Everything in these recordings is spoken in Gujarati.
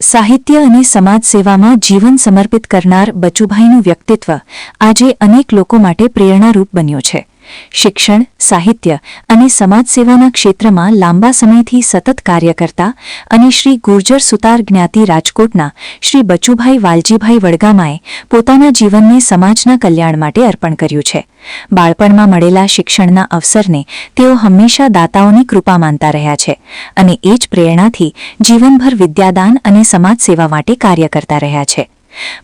સાહિત્ય અને સમાજ સેવામાં જીવન સમર્પિત કરનાર બચુભાઈનું વ્યક્તિત્વ આજે અનેક લોકો માટે પ્રેરણારૂપ બન્યું છે. શિક્ષણ, સાહિત્ય અને સમાજ સેવાના ક્ષેત્રમાં લાંબા સમયથી સતત કાર્ય કરતા અને શ્રી ગુર્જર સુતાર જ્ઞાતિ રાજકોટના શ્રી બચુભાઈ વાલજીભાઈ વડગામાએ પોતાના જીવનને સમાજના કલ્યાણ માટે અર્પણ કર્યું છે. બાળપણમાં મળેલા શિક્ષણના અવસરને તેઓ હંમેશા દાતાઓની કૃપા માનતા રહ્યા છે અને એ જ પ્રેરણાથી જીવનભર વિદ્યાદાન અને સમાજ સેવા માટે કાર્ય કરતા રહ્યા છે.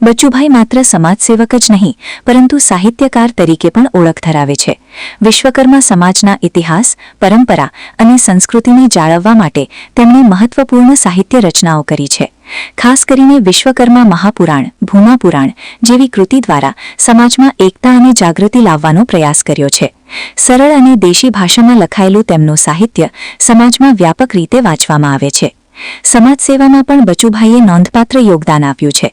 બચુભાઈ માત્ર સમાજસેવક જ નહીં પરંતુ સાહિત્યકાર તરીકે પણ ઓળખ ધરાવે છે. વિશ્વકર્મા સમાજના ઇતિહાસ, પરંપરા અને સંસ્કૃતિને જાળવવા માટે તેમણે મહત્વપૂર્ણ સાહિત્ય રચનાઓ કરી છે. ખાસ કરીને વિશ્વકર્મા મહાપુરાણ, ભૂમાપુરાણ જેવી કૃતિ દ્વારા સમાજમાં એકતા અને જાગૃતિ લાવવાનો પ્રયાસ કર્યો છે. સરળ અને દેશી ભાષામાં લખાયેલું તેમનું સાહિત્ય સમાજમાં વ્યાપક રીતે વાંચવામાં આવે છે. સમાજ સેવામાં પણ બચુભાઈએ નોંધપાત્ર યોગદાન આપ્યું છે.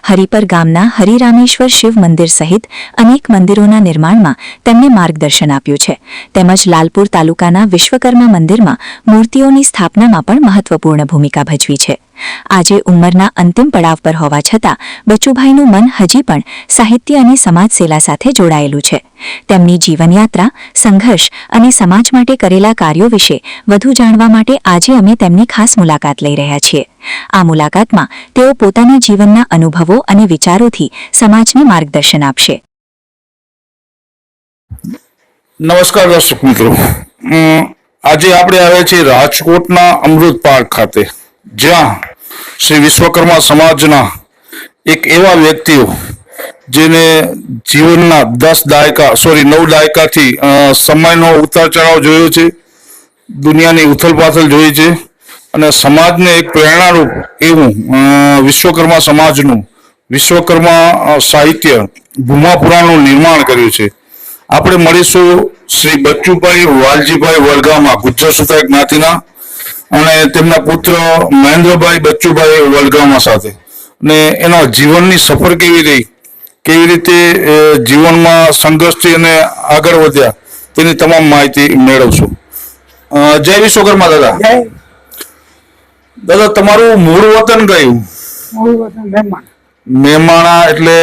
હરિપર ગામના હરિરામેશ્વર શિવ મંદિર સહિત અનેક મંદિરોના નિર્માણમાં તેમણે માર્ગદર્શન આપ્યું છે. તેમજ લાલપુર તાલુકાના વિશ્વકર્મા મંદિરમાં મૂર્તિઓની સ્થાપનામાં પણ મહત્વપૂર્ણ ભૂમિકા ભજવી છે. આજે ઉંમરના અંતિમ પડાવ પર હોવા છતાં બચુભાઈનું મન હજી પણ સાહિત્ય અને સમાજ સેવા સાથે જોડાયેલું છે. તેમની જીવનયાત્રા, સંઘર્ષ અને સમાજ માટે કરેલા કાર્યો વિશે વધુ જાણવા માટે આજે અમે તેમની ખાસ મુલાકાત લઈ રહ્યા છીએ. આ મુલાકાતમાં તેઓ પોતાના જીવનના અનુભવો અને વિચારોથી સમાજને માર્ગદર્શન આપશે. નમસ્કાર દર્શક મિત્રો, આજે આપણે આવ્યા છીએ રાજકોટના અમૃત પાર્ક ખાતે, જ્યાં શ્રી વિશ્વકર્મા સમાજના એક એવા વ્યક્તિઓ જેને જીવનના 9 દાયકાથી સમયનો ઉતાર ચઢાવ જોયો છે, દુનિયાની ઉથલપાથલ જોઈ છે અને સમાજને એક પ્રેરણારૂપ એવું વિશ્વકર્મા સમાજનું, વિશ્વકર્મા સાહિત્ય ભૂમાપુરાણનું નિર્માણ કર્યું છે. આપણે મળીશું શ્રી બચુભાઈ વાલજીભાઈ વડગામા, ગુર્જર સુતાર જ્ઞાતિના, અને તેમના પુત્ર મહેન્દ્રભાઈ બચુભાઈ વડગામા સાથે, અને એના જીવનની સફર કેવી રીતે જીવનમાં સંઘર્ષથી અને આગળ વધ્યા તેની તમામ માહિતી મેળવશું. જય વિશ્વકર્મા દાદા. દાદા, તમારું મૂળ વતન કયું? મૂળ વતન મહેમાણ. મહેમાણા એટલે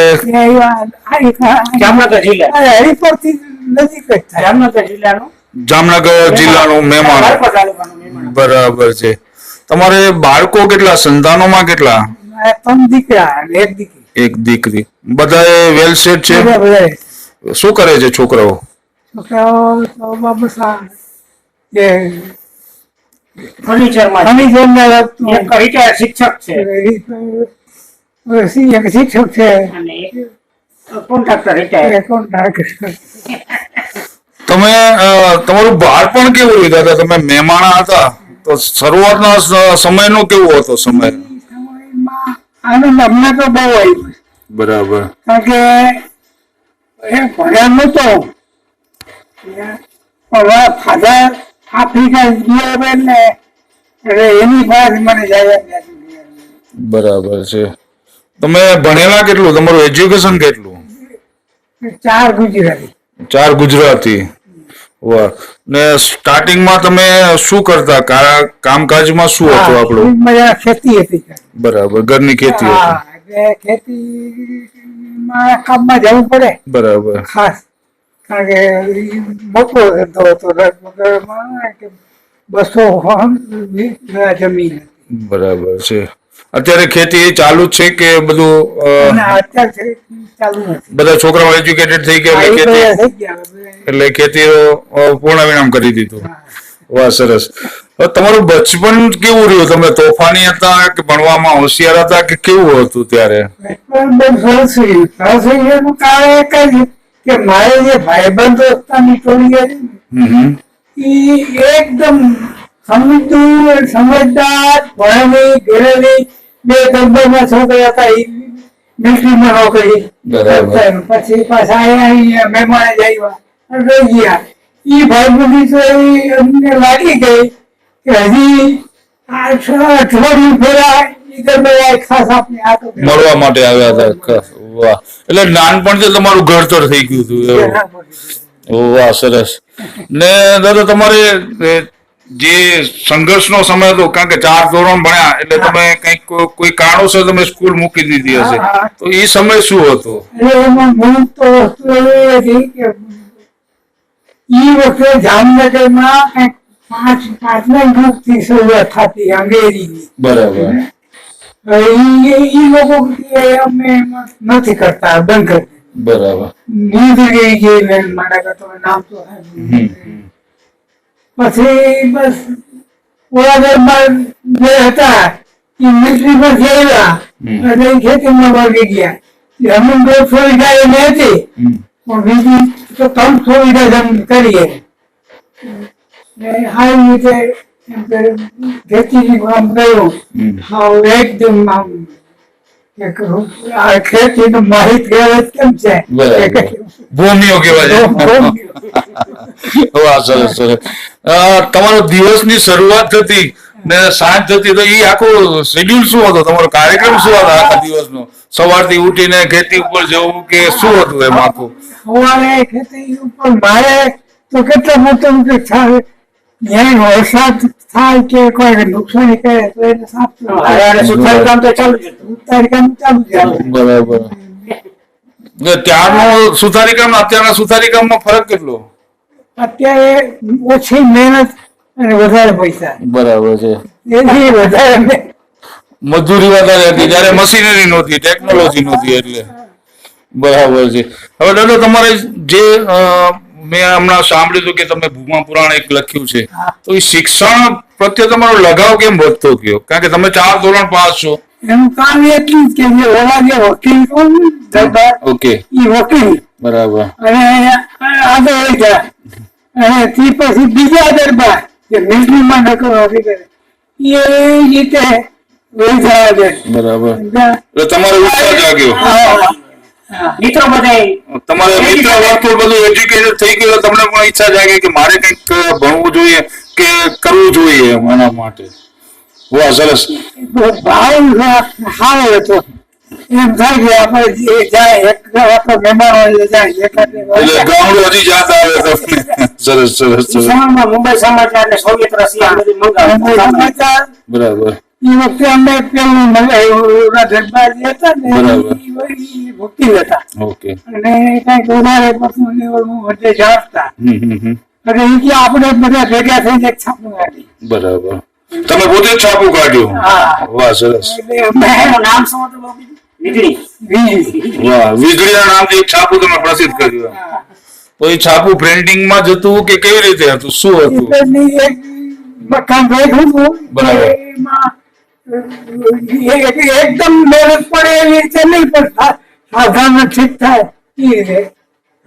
જામનગર જિલ્લા, હરિપરથી નજીક જ થાય. જામનગર જિલ્લાનું, જામનગર જિલ્લાનું મહેમાણ. બરાબર છે. તમારે બાળકો કેટલા, સંતાનોમાં કેટલા? 3 દીકરા અને 1 દીકરી. 1 દીકરી. બધાએ વેલ સેટ છે? શું કરે છે છોકરાઓ? છોકરાઓ તો બાબા જે ફર્નિચરમાં એક રિટાયર્ડ શિક્ષક છે, શિક્ષક છે અને એક કોન્ટ્રાક્ટર રિટાયર્ડ કોન્ટ્રાક્ટર. તમે તમારું બાળપણ કેવું રહ્યું દાદા? તમે મહેમાણા હતા તો શરૂઆતના સમયનો કેવો હતો સમય? આનંદ અમને તો બહુ આવ્યો. બરાબર. કારણ કે એ ભણ્યા નતો, ફાધર આફ્રિકા ગયા ને એટલે એની પાસે મને જાય. બરાબર છે. તમે ભણેલા કેટલું? તમારું એજ્યુકેશન કેટલું? 4 ગુજરાતી. 4 ગુજરાતી. વાહ. ને સ્ટાર્ટિંગમાં તમે શું કરતા? કામકાજમાં શું હતું આપણું? મજા ખેતી હતી. બરાબર, ઘરની ખેતી હતી. એટલે ખેતીમાં કામમાં જવું પડે. બરાબર. ખાસ કારણ કે મોટો ધંધો હતો, લગભગ 200 જમીન. બરાબર છે. અત્યારે ખેતી ચાલુ જ છે કે બધું? અત્યારે ચાલુ નથી. બધા છોકરાઓ એજ્યુકેટેડ થઈ ગયા એટલે ખેતીઓ પૂર્ણ વિરામ કરી દીધું. વાહ, સરસ. તમારું બચપન કેવું રહ્યું? તમે તોફાની હતા કે ભણવામાં હોશિયાર હતા કે કેવું હતું ત્યારે? કે મારે જે ભાઈબંધ દોસ્તાની ટોળી હતી ને એકદમ સમજદાર, ભણેલી ગણેલી, 2 નંબરના છોકરા હતા. મિલિટરીમાં નોકરી, પછી પાછા અહીંયા મહેમાન જ આવ્યા રહી ગયા. એ ભાઈબંધી તો અમને લાગી ગઈ કે હજી અઠવાડિયું ફેરા ખાસ આપણે મળવા માટે આવ્યા હતા. વાહ. એટલે નાનપણથી તમારું ઘડતર થઈ ગયું હતું. વાહ, સરસ. ને દાદા, તમારે જે સંઘર્ષનો સમય હતો, કારણ કે 4 ધોરણ ભણ્યા એટલે તમે કંઈક કોઈ કારણોસર તમે સ્કૂલ મૂકી દીધી હશે, તો એ સમય શું હતો? એટલે એમાં મૂળ તો વસ્તુ એવી હતી કે ઈ વખતે જામનગરમાં કંઈક પાંચમા ગ્રુપથી શરૂઆત થતી અંગ્રેજીની. બરાબર. ઈ લોકો કે અમે એમાં નથી કરતા, બંધ કરી દીધું. બરાબર. નીલગિરી જે મારા કરતો નામ તો પછી બસ ઓળાગઢમાં જે હતા એ મિલિટરીમાં ગયેલા એટલે એ ખેતીમાં વળગી ગયા. જમીન 150 વીઘા એની હતી, પણ બીજી તો 300 વીઘા જમીન કરીએ. સારી રીતે ખેતીનું કામ કર્યું. એકદમ આમ ખેતીનું માહિતગાર કેમ છે, ભૂમિઓ કહેવાય. વાહ, સરસ સરસ. તમારો દિવસની શરૂઆત થતી ને સાંજ થતી, તો એ આખો શેડ્યુલ શું હતો? તમારો કાર્યક્રમ શું હતો આખા દિવસનો? સવારથી ઉઠીને ખેતી ઉપર જવું કે શું હતું એમ આખું? સવારે ખેતી ઉપર મારે તો કેટલા મોટા થાય, જ્યાં વરસાદ થાય કે કોઈ નુકસાની કરે તો એને સાફ સુથારી કામ તો ચાલુ જ હતું. સુથારી કામ ચાલુ જ હતું. બરાબર. ત્યારનું સુથારી કામ અત્યારના સુથારી કામમાં ફરક કેટલો? અત્યારે ઓછી મહેનત અને વધારે પૈસા. બરાબર છે. એથી વધારે મજૂરી વધારે હતી, જયારે મશીનરી નહોતી, ટેકનોલોજી નહોતી એટલે. બરાબર છે. હવે દાદા, તમારે જે મેં હમણાં સાંભળ્યું હતું કે તમે ભૂમા પુરાણ એક લખ્યું છે, તો એ શિક્ષણ પ્રત્યે તમારો લગાવ કેમ વધતો ગયો? કારણ કે તમે 4 ધોરણ પાસ છો. એનું કામ એટલું જ કે જે ઓલા જે વકીલ કોણ દરબાર, ઓકે. એ વકીલ બરાબર. અને આગળ વહી ગયા. અને તે પછી બીજા દરબાર જે મિલિટરીમાં નોકરી કરે એ રીતે વહી જવા દે. બરાબર. એટલે તમારો ઉત્સાહ જાગ્યો. મિત્રો બધા તમારે મિત્ર વર્તુળ બધું એજ્યુકેટેડ થઈ ગયું, તમને પણ ઈચ્છા જાગે કે મારે કંઈક ભણવું જોઈએ કે કરવું જોઈએ એના માટે. વાહ, સરસ. ભાવ સારો હતો. એમ થાય કે આપણે જે જાય એક આપણો મહેમાનો જાય એટલે ગામડું હજી યાદ આવે તમને. સરસ સરસ સરસ. મુંબઈ સમાચાર ને સોવિયત રશિયા બધું મંગાવ્યું. બરાબર. એ વખતે અમે પેલું દરબાર જે હતા ને બરાબર. એ વકીલ હતા. ઓકે. અને કઈક વધારે પડતું વચ્ચે જાણતા. અને એ કે આપણે બધા ભેગા થઈને એક છાપું કાઢી. બરાબર. તમે પોતે જ છાપું કાઢ્યું? હા. વાહ, સરસ. એટલે એનું નામ શું હતું બાપુ? વીજળી. વાહ, વીજળીના નામથી એક છાપું તમે પ્રસિદ્ધ કર્યું. તો એ છાપું પ્રિન્ટિંગમાં જતું કે કેવી રીતે હતું, શું હતું? એક મકાન રાખ્યું હતું. બરાબર. એમાં એકદમ મહેનત પડે એવી રીતે નહીં, પણ સાધારણ ઠીક થાય એ રીતે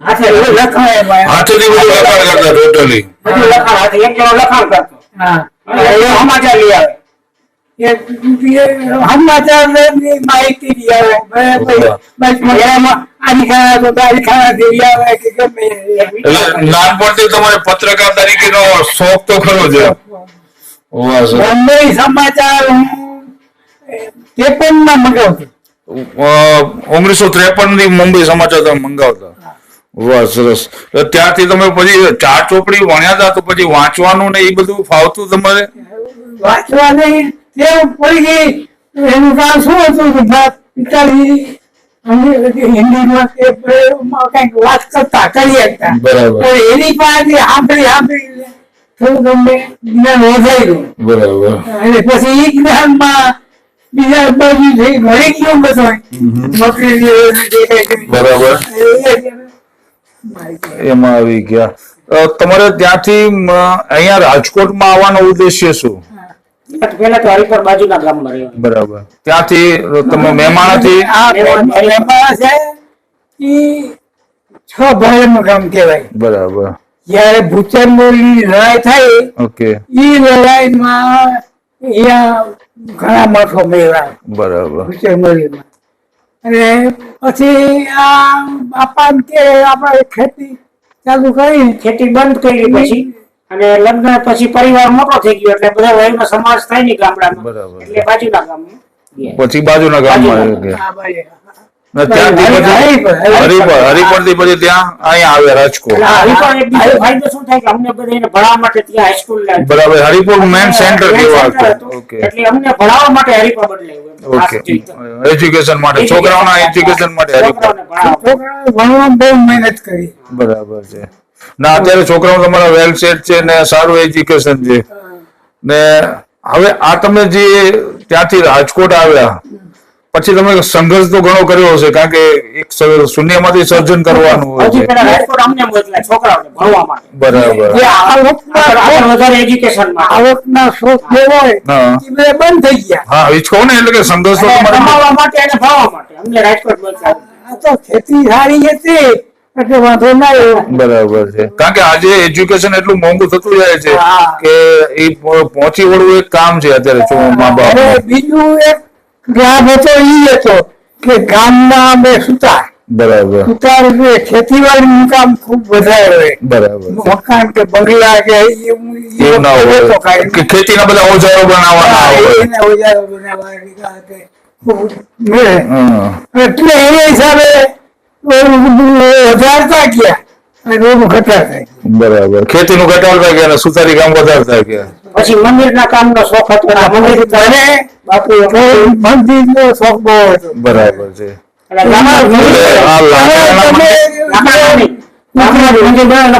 હાથે લખાય એમાં. હાથેથી બધું લખાણ કરતા ટોટલી? બધું લખાણ હાથે એક જણો લખાણ કરતો. હા. અને એ સમાચાર લઈ આવે. સમાચાર ની માહિતી લઈ આવે. બસ મજામાં આની ખાના તો તારી ખાના લઈ આવે કે ગમે. એટલે નાનપણથી તમારે પત્રકાર તરીકેનો શોખ તો ખરો છે. વાહ, સરસ. બોમ્બે સમાચાર હું 53 માં મંગાવતો. 1953 ની મુંબઈ સમાચાર તમે મંગાવતા? વાહ, સરસ. ત્યારથી તમે પછી 4 ચોપડી ભણ્યા હતા, તો પછી વાંચવાનું ને એ બધું ફાવતું તમારે? વાંચવાની ટેવ પડી ગઈ. એનું કામ શું હતું કે પિતાજી હિન્દીમાં કે કઈક વાત કરતા કરી શકતા. બરાબર. તો એની પાસે સાંભળી થોડું તમને જ્ઞાન વધાર્યું. બરાબર. અને પછી એ જ્ઞાનમાં બીજા બાજુ ઘણી ગયું બધું નોકરી. બરાબર. એમાં આવી ગયા. તમારે ત્યાંથી અહીંયા રાજકોટમાં આવવાનો ઉદ્દેશ્ય શું? પેલા તો હરિપર બાજુના ગામમાં રહ્યો. બરાબર. ત્યાંથી તમે મહેમાણાથી? મહેમાણા છે એ 6 ભાઈનું ગામ કહેવાય. બરાબર. જયારે ભૂચરમોરી લડાઈ થઈ, ઓકે. એ લડાઈમાં અહીંયા ઘણા મઠો મેળવ્યા. બરાબર. ભૂચરમોરીમાં. અને પછી આ બાપા કે આપણે ખેતી ચાલુ કરી, ખેતી બંધ કરી પછી અને લગ્ન પછી પરિવાર મોટો થઈ ગયો એટલે બધા વયનો સમાજ થાય ને ગામડામાં. બરાબર. એટલે બાજુના ગામમાં પછી બાજુના ગામમાં આવી ગયા. ને ત્યાંથી પછી હરિપર થી પછી ત્યાં અહીંયા આવે રાજકોટ. હરિપુર એક બીજો ફાયદો શું થાય કે અમને બધાને ભણાવવા માટે ત્યાં હાઈસ્કૂલ બરાબર, હરિપુર મેન સેન્ટર કહેવાતું. ઓકે એટલે અમને ભણાવવા માટે હરિપુર બદલાયું. ઓકે, એજ્યુકેશન માટે, છોકરાઓના એજ્યુકેશન માટે હરિપુર. છોકરાઓને ભણાવવા. છોકરાઓએ ભણવામાં બહુ મહેનત કરી. બરાબર છે. ના અત્યારે છોકરાઓ તમારા વેલ સેટ છે ને સારું એજ્યુકેશન છે. ને હવે આ તમે જે ત્યાંથી રાજકોટ આવ્યા પછી તમે સંઘર્ષ તો ઘણો કર્યો હશે, કારણ કે એક શૂન્યમાંથી સર્જન કરવાનું હોય હજી છે. પેલા રાજકોટ અમને મોકલ્યા છોકરાઓને ભણવા માટે. બરાબર. જે આગળ વધારે એજ્યુકેશન માટે. આવકના શોખ જે હોય હા. એ બધા બંધ થઈ ગયા. હા, એ જ કહું ને, એટલે કે સંઘર્ષ તો અને તમારે કમાવા માટે અને ભણવા માટે અમને રાજકોટ મોકલ્યા. આ તો ખેતી સારી હતી એટલે વાંધો ના આવ્યો. બરાબર છે, કારણ કે આજે એજ્યુકેશન એટલું મોંઘું થતું જાય છે હા. કે એ પહોંચી વળવું એક કામ છે અત્યારે મા બાપ. અને બીજું એક લાભ હતો ઈ હતો કે ગામમાં અમે સુતાર બરાબર એટલે ખેતીવાડીનું કામ ખૂબ વધારે હોય. બરાબર. મકાન કે બંગલા કે એવું ના હોય કે ખેતીના બધા ઓજારો બનાવવાના હોય. એને ઓજારો બનાવવા કે ખૂબ મળે. હા. એટલે એ હિસાબે વધારતા ગયા અને રોગ ઘટાડતા ગયા. બરાબર, ખેતીનું ઘટાડતા ગયા અને સુતારી કામ વધારતા ગયા. પછી મંદિરના કામનો શોખ હતો. મંદિર મને બાપુ મંદિરનો શોખ બહુ હતો. બરાબર છે.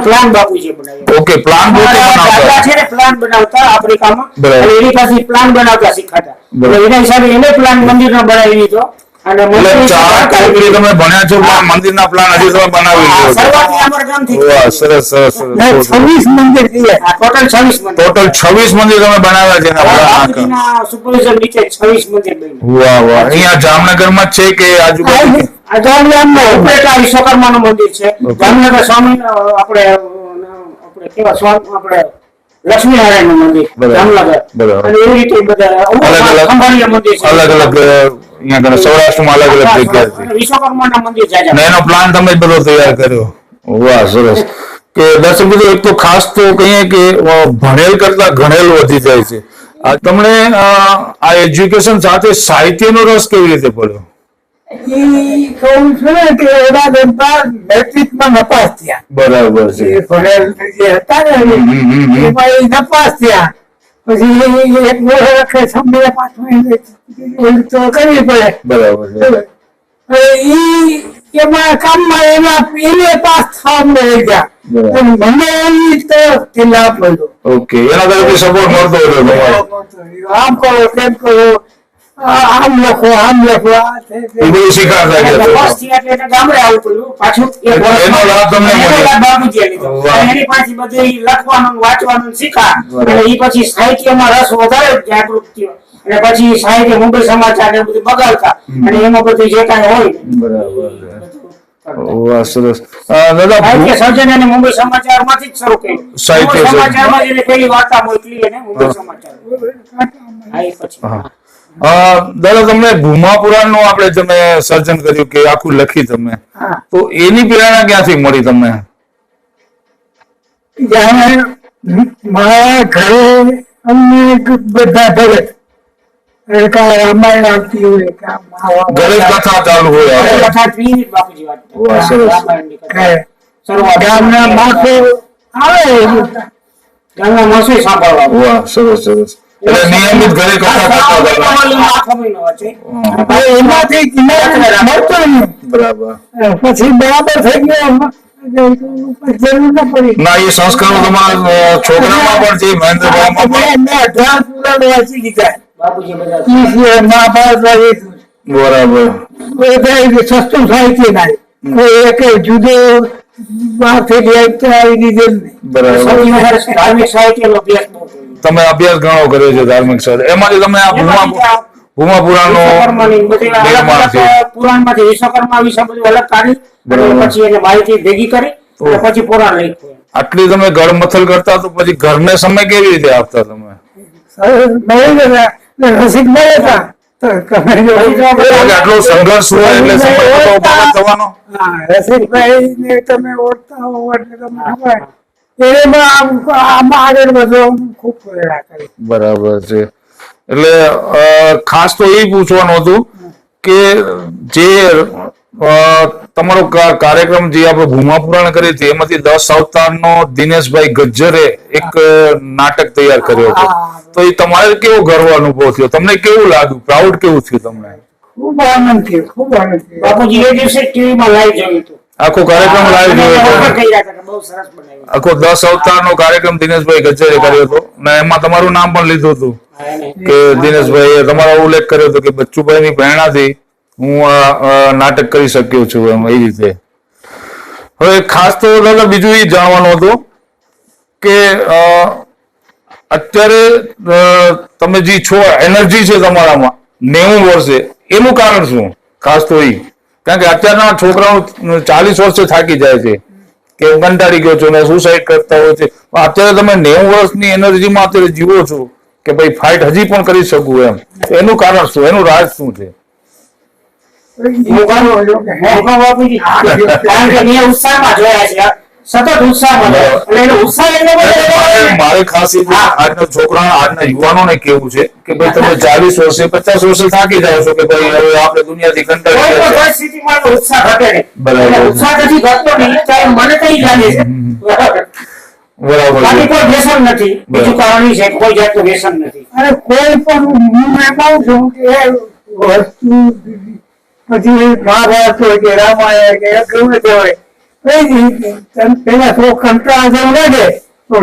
પ્લાન બાપુજી બનાવ્યો. ઓકે, પ્લાન દાદા છે ને પ્લાન બનાવતા આફ્રિકામાં. બરાબર. અને એની પાસે પ્લાન બનાવતા શીખાતા. બરાબર. એટલે એના હિસાબે એને પ્લાન મંદિરનો બનાવી દીધો. અને એટલે મંદિર 4 કારીગરી તમે ભણ્યા છો, પણ મંદિરના પ્લાન હજી તમે બનાવી લ્યો છો. શરૂઆતથી અમારા ગામથી વાહ, સરસ સરસ સરસ. 26 મંદિર થયા. ટોટલ 26 મંદિર. ટોટલ 26 મંદિર તમે બનાવ્યા છે એના પ્લાન આખા. બાપુજીના સુપરવિઝન નીચે 26 મંદિર બન્યા. વાહ વાહ. અહીંયા જામનગરમાં જ છે કે આજુબાજુ? આ જામનગરમાં ઉપરેટા વિશ્વકર્માનું મંદિર છે. જામનગર સ્વામી આપણે કેવા સ્વામી આપણે લક્ષ્મીનારાયણનું મંદિર બરાબર. જામનગર. બરાબર. અને એવી રીતે બધા અલગ ખંભાળિયા મંદિર છે. અલગ અલગ અહીંયા કને સૌરાષ્ટ્રમાં અલગ અલગ જગ્યા છે. અને વિશ્વકર્માના મંદિર છે. અને એનો પ્લાન તમે જ બધો તૈયાર કર્યો. વાહ, સરસ. કે દર્શક મિત્રો, એક તો ખાસ તો કહીએ કે ભણેલ કરતા ગણેલ વધી જાય છે. આ તમને આ એજ્યુકેશન સાથે સાહિત્યનો રસ કેવી રીતે પડ્યો? ઈ કહું છું ને કે એના ગણતા મેટ્રિકમાં નપાસ થયા. બરાબર છે. એ ભણેલ જે હતા ને એમાં એ નપાસ થયા. પછી એક વર્ષ સમય પાછું તો કરવી પડે. બરાબર છે. હવે ઈ એમાં કામમાં એને પાસ થવામાં રહી ગયા. બરાબર. અને મને એની તરફથી લાભ મળ્યો. ઓકે, એના તરફથી સપોર્ટ મળતો હતો તમારે. આમ કરો તેમ કરો, આમ લખો આમ લખો, આ છે તે. એ બધું શીખાતા ગયા એટલે હતા. બસ થી એટલે ગામડે આવવું પડ્યું. પાછું એક વર્ષ એનો લાભ તમને એનો મળ્યો. લાભ બાપુજીએ લીધો. વાહ. અને એની પાછી બધું લખવાનું વાંચવાનું શીખા. બરાબર. અને એ પછી સાહિત્યમાં રસ વધારે જાગૃત થયો. અને પછી સાહિત્ય મુંબઈ સમાચાર ને બધું બગાડતા. અને એમાં બધું જે કાંઈ હોય બરાબર છે. વાહ, સરસ. દાદા, સાહિત્ય સર્જન અને મુંબઈ સમાચાર માંથી જ શરૂ કર્યું. સાહિત્ય મુંબઈ સર્જન. સમાચારમાં જેને પેલી વાર્તા મોકલી એને મુંબઈ સમાચાર. હા, એ પછી. દાદા, તમને ભૂમા પુરાણનું આપણે તમે સર્જન કર્યું કે આખું લખી તમે, હા. તો એની પ્રેરણા ક્યાંથી મળી તમને? જ્યારે મારા ઘરે અમને બધા ભગત રામાયણ આવતી હોય કે ઘરે જ કથા ચાલુ હોય. હવે કથા 3 મિનિટ બાપુજી વાત કરે. વાહ, સરસ. રામાયણની કથા. શરૂઆત. ગામના માણસો આવે ગામના માણસોય સાંભળવા. વાહ, સરસ સરસ. એટલે નિયમિત ઘરે કથા કરતા હતા. આખો મહિનો વચ્ચે. એમાંથી કિનારે મળતો નહીં. બરાબર. પછી બરાબર થઈ ગયો જરૂર ન પડી. ના, એ સંસ્કારો તમારા છોકરામાં પણ છે, મહેન્દ્રભાઈમાં પણ. મેં 18 પુરાણ વાંચી દીધા. બાપુજી બધા ઈ છે મહાભારત વાંચી. બરાબર. બધા સસ્તું સાહિત્ય ના કોઈ એક જુદો બહારથી આવી દીધેલ નહીં. બરાબર. સૌથી વધારે ધાર્મિક સાહિત્યનો અભ્યાસ બહુ કર્યો. તમે અભ્યાસ ઘણો કર્યો છે ધાર્મિક સ્થળ, એમાંથી તમે આ ભૂમા પુરાણનો વિશ્વકર્માની બધી અલગ નિર્માણ છે. અલગ પુરાણમાંથી વિશ્વકર્મા વિશે બધું અલગ કાઢી અને બરાબર. પછી એને માહિતી ભેગી કરી અને પછી પુરાણ લખ્યું. આટલી તમે ગળમથલ કરતા તો પછી ઘરને સમય કેવી રીતે આપતા તમે? મળી ગયા રસિક મળે હતા તો તમે જો કારણ કે આટલો સંઘર્ષ હોય એટલે સમય તો બગાડ થવાનો. હા, રસિકભાઈ ને તમે ઓળખતા હો એટલે તમને ખબર. એમાં આમાં આગળ વધો ખૂબ પ્રેરણા કરી. બરાબર છે. એટલે ખાસ તો એ પૂછવાનું હતું કે જે તમારો કાર્યક્રમ જે આપણે ભૂમાપુરાણ કરી હતી એમાંથી 10 અવતારનો દિનેશભાઈ ગજ્જરે એક નાટક તૈયાર કર્યો હતો. તો એ તમારે કેવો ગર્વ અનુભવ થયો? તમને કેવું લાગ્યું? પ્રાઉડ કેવું થયું તમને? ખૂબ આનંદ થયો, ખૂબ આનંદ થયો. બાપુજી એ દિવસે ટીવીમાં લાઈવ જોયું હતું. આખો કાર્યક્રમ લાઈવ જોયો હતો. કહી રહ્યા હતા કે બહુ સરસ બનાવ્યું. આખો 10 અવતારનો કાર્યક્રમ દિનેશભાઈ ગજ્જરે કર્યો હતો ને એમાં તમારું નામ પણ લીધું હતું કે દિનેશભાઈએ તમારો ઉલ્લેખ કર્યો હતો કે બચ્ચુભાઈની પ્રેરણાથી હું આ નાટક કરી શક્યો છું એમ, એ રીતે. હવે ખાસ તો દાદા બીજું એ જાણવાનું હતું કે અત્યારે તમે જે છો એનર્જી છે તમારામાં 90 વર્ષે, એનું કારણ શું? ખાસ તો એ કારણ કે અત્યારના છોકરાઓ 40 વર્ષે થાકી જાય છે કે કંટાળી ગયો છો ને સુસાઇડ કરતા હોય છે. અત્યારે તમે 90 વર્ષની એનર્જીમાં અત્યારે જીવો છો કે ભાઈ ફાઇટ હજી પણ કરી શકું એમ. એનું કારણ શું? એનું રાજ શું છે? બાપુજી કારણ કે મેં ઉત્સાહમાં જોયા છે, સતત ઉત્સાહમાં એટલે એનો ઉત્સાહ એટલો બધો. મારે ખાસ એ આજના છોકરા આજના યુવાનોને કેવું છે કે ભાઈ તમે 40 વર્ષે 50 વર્ષે થાકી જાઓ છો કે ભાઈ હવે આપણે દુનિયાથી કંટાળી કોઈ ગયા પણ છે. પરિસ્થિતિમાં એનો ઉત્સાહ ઘટે નહીં. બરાબર. એટલે ઉત્સાહ નથી ઘટતો નહીં, ત્યારે મને તો ઈ લાગે છે. બરાબર બાકી છે. કોઈ વ્યસન નથી. બીજું કારણ ઈ છે કે કોઈ જાતનું વ્યસન નથી. અને કોઈ પણ હું એમ કહું છું કે એ વસ્તુ પછી મહાભારત હોય કે રામાયણ કે ગમે તે હોય, પેલા તો કંટાળા જેવું લાગે તો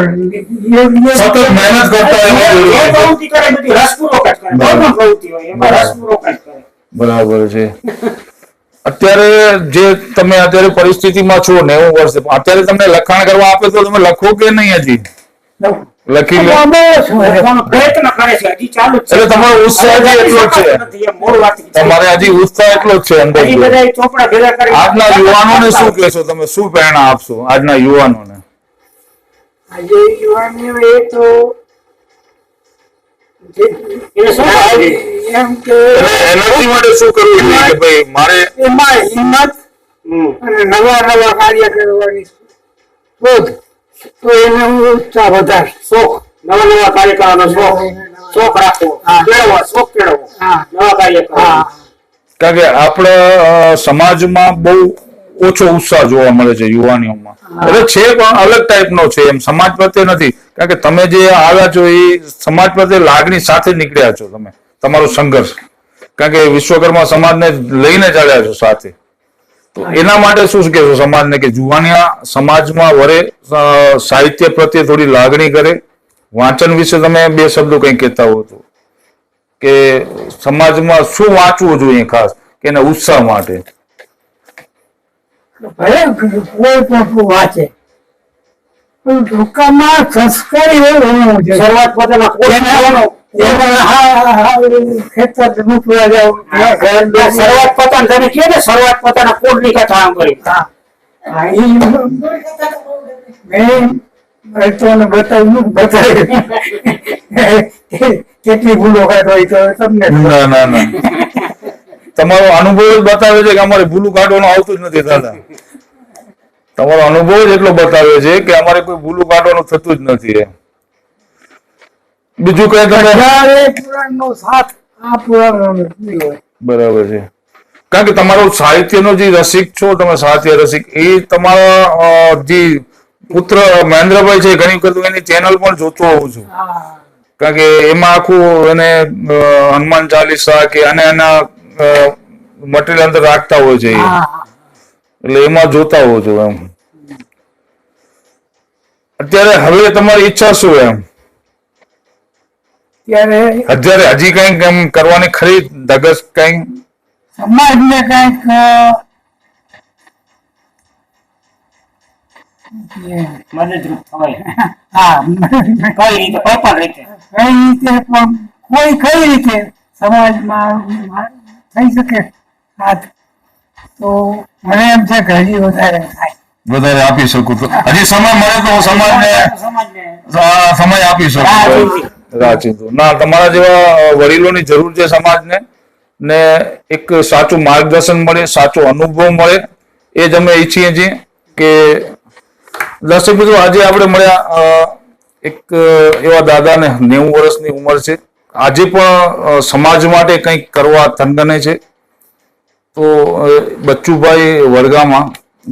સતત મહેનત કરતા જે રહેવું જોઈએ. પ્રવૃત્તિ કરે બધી રસપૂર્વક જ કરે. કોઈ પણ પ્રવૃત્તિ હોય એમાં રસપૂર્વક જ કરે. બરાબર છે. અત્યારે જે તમે અત્યારે પરિસ્થિતિમાં છો 90 વર્ષે, અત્યારે તમને લખાણ કરવા આપે તો તમે લખો કે નહીં? હજી લખી લો. લખવાનો પ્રયત્ન કરે છે, હજી ચાલુ જ છે. એટલે તમારો ઉત્સાહ જ એટલો જ છે. નથી, એમ મૂળ વાત છે. તમારે હજી ઉત્સાહ એટલો જ છે અંદર. હજી બધા ચોપડા ભેગા કરી આજના યુવાનોને શું કહેશો તમે? શું પ્રેરણા આપશો આજના યુવાનોને? આજે યુવાનીઓ એ તો એને શું થાય? એમ કે એનર્જી માટે શું કરવું જોઈએ કે ભાઈ મારે એમાં હિંમત અને નવા નવા કાર્ય કરવાની શોધ, તો એને હું ઉત્સાહ વધારે શોખ, નવા નવા કાર્ય કરવાનો શોખ રાખવો, કેળવવો, શોખ કેળવવો, નવા કાર્ય કરવા. કારણ કે આપણા સમાજમાં બહુ ઓછો ઉત્સાહ જોવા મળે છે યુવાનીઓમાં. એટલે છે પણ અલગ ટાઈપનો છે એમ, સમાજ પ્રત્યે નથી. કારણ કે તમે જે આવ્યા છો એ સમાજ પ્રત્યે લાગણી સાથે નીકળ્યા છો તમે, તમારો સંઘર્ષ. કારણ કે વિશ્વકર્મા સમાજને લઈને ચાલ્યા છો સાથે. તો એના માટે શું કહેશો સમાજને કે જુવાનિયા સમાજમાં વરે સાહિત્ય પ્રત્યે થોડી લાગણી કરે? વાંચન વિશે તમે 2 શબ્દો કંઈ કહેતા હો તો, કે સમાજમાં શું વાંચવું જોઈએ ખાસ કે એના ઉત્સાહ માટે? ભલે કોઈ પણ વાંચે પણ દુકાનમાં સંસ્કારી હોવું જોઈએ. શરૂઆત પોતાના કોર્સ કરવાનો. ખેતર મૂકવા જાવ, શરૂઆત પોતાના, તમે કહો ને શરૂઆત પોતાના કોડની કથા આમ કરી. મેં તો બતાવ્યું કેટલી ભૂલો કાઢ હોય તો તમને ના ના ના, તમારો અનુભવ જ બતાવે છે કે અમારે ભૂલું કાઢવાનું આવતું જ નથી દાદા. તમારો અનુભવ જ એટલો બતાવે છે કે અમારે કોઈ ભૂલું કાઢવાનું થતું જ નથી એમ. બીજું કઈ તમે? પુરાણનો સાથ આ પુરાણનો નથી હોય. બરાબર છે. કારણ કે તમારો સાહિત્યનો જે રસિક છો તમે, સાહિત્ય રસિક, એ તમારા જે પુત્ર મહેન્દ્રભાઈ છે ઘણી વખત એની ચેનલ પણ જોતો હોઉં છું. કારણ કે એમાં આખું એને હનુમાન ચાલીસા કે અને એના મટીરિયલ અંદર રાખતા હોય છે એ. એટલે એમાં જોતા હોઉં છું એમ. અત્યારે હવે તમારી ઈચ્છા શું એમ? ત્યારે હજી કઈક એમ કરવાની ખરી ધગસ કઈ? સમાજને કઈક મદદરૂપ થવાય. હા કઈ રીતે, કોઈ પણ રીતે. કઈ રીતે પણ કોઈ કઈ રીતે સમાજમાં થઈ શકે હાથ, તો મને એમ છે કે હજી વધારે થાય. વધારે આપી શકું તો હજી સમય મળે તો સમાજને સમય આપી શકું. ના, તમારા જેવા વડીલોની જરૂર છે સમાજને, ને એક સાચું માર્ગદર્શન મળે, સાચો અનુભવ મળે, એ જ અમે ઈચ્છીએ છીએ. કે દર્શક મિત્રો, આજે આપણે મળ્યા એક એવા દાદાને, 90 વર્ષની ઉંમર છે, આજે પણ સમાજ માટે કંઈક કરવા તનગને છે. તો બચ્ચુભાઈ વડગામા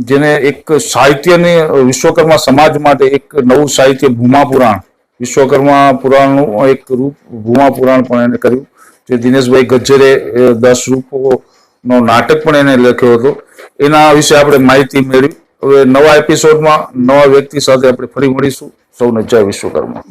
જેને એક સાહિત્યની વિશ્વકર્મા સમાજ માટે એક નવું સાહિત્ય ભૂમા પુરાણ, વિશ્વકર્મા પુરાણનું એક રૂપ ભૂમા પુરાણ પણ એને કર્યું, જે દિનેશભાઈ ગજ્જરે 10 રૂપોનો નાટક પણ એને લખ્યો હતો. એના વિશે આપણે માહિતી મેળવી. હવે નવા એપિસોડમાં નવા વ્યક્તિ સાથે આપણે ફરી મળીશું. સૌને જય વિશ્વકર્મા.